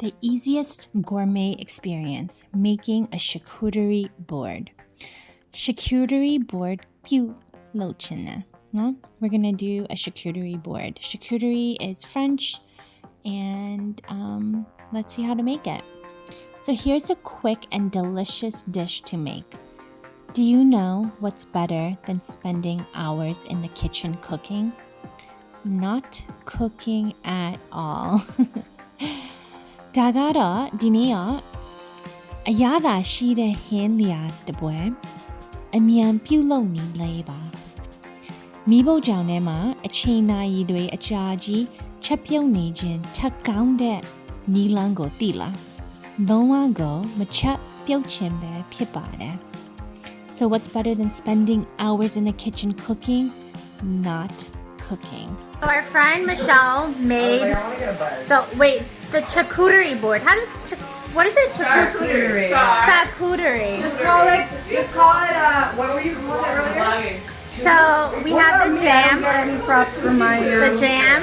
The easiest gourmet experience, making a charcuterie board. Charcuterie board ပြုလုပ်ချင်တယ်နော် We're going to do a charcuterie board. Charcuterie is French and let's see how to make it. So here's a quick and delicious dish to make. Do you know what's better than spending hours in the kitchen cooking? Not cooking at all. ဒါကတော့ဒီနေ့ကအရသာရှိတဲ့ဟင်းလျာတစ်ပွဲအမြန်ပြုလုပ်နေလေပါမီးပုတ်ကြောင်ထဲမှာအချိန်နာရီတွေအကြာကြီးချက်ပြုတ်နေခြင်းထက်ကောင်းတဲ့နီလန်းကိုသိလားလုံးဝကိုမချက်ပြုတ်ခြင်းပဲဖြစ်ပါတယ် So what's better than spending hours in the kitchen cooking? Not cooking. So our friend Michelle made the charcuterie board. What is it? Charcuterie. Charcuterie. Just call it, what were you calling it earlier? So we have the jam. Any props for my The jam.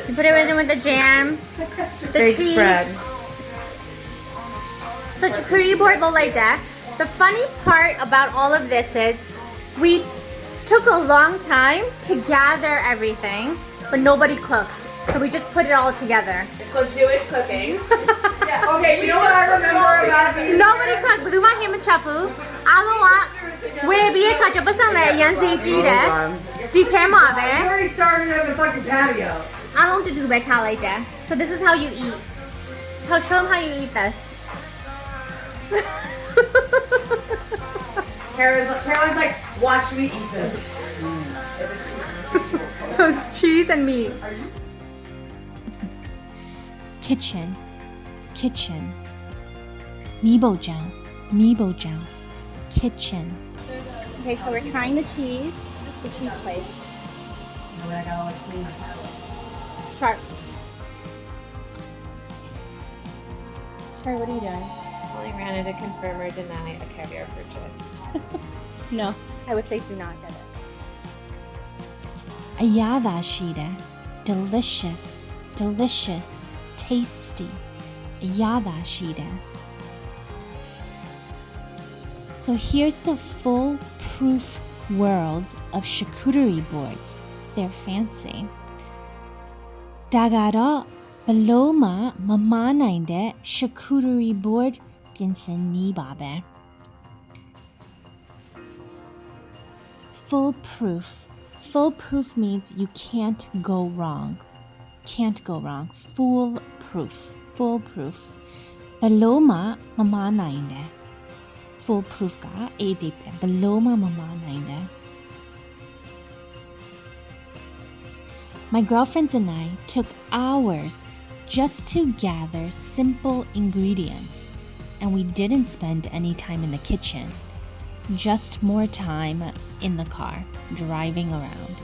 You put it in with the jam. The big cheese. spread. So charcuterie board look like that. The funny part about all of this is we took a long time to gather everything, but nobody cooked. So we just put it all together. It's called Jewish cooking. Yeah, okay, you know what I remember about these? Nobody cooked. ဘယ်သူမှဟင်းမချက်ဘူးအားလုံးကဝယ်ပြီးခါကျပတ်စံလဲအရန်စီကြီးတယ်ဒီထဲမှာပဲ We already started on the fucking patio. အားလုံးတူတူပဲထားလိုက်တယ် So this is how you eat. Show them how you eat this. Caroline's like, watch me eat this. So it's cheese and meat. Kitchen. 미보장. Kitchen. Okay, so we're trying the cheese. The cheese plate. Sharp. Sorry, what are you doing? Calling Rana to confirm or deny a caviar purchase. No, I would say do not get it. Ayada shida. Delicious, tasty. Ayada shida. So here's the foolproof world of charcuterie boards. They're fancy. Dagaro baloma mama nainde charcuterie board pinsen ni babe. Foolproof means you can't go wrong. Foolproof. Baloma mama nainde. Foolproof ka edipe. Baloma mama nainde. My girlfriends and I took hours just to gather simple ingredients, and we didn't spend any time in the kitchen. Just more time in the car, driving around.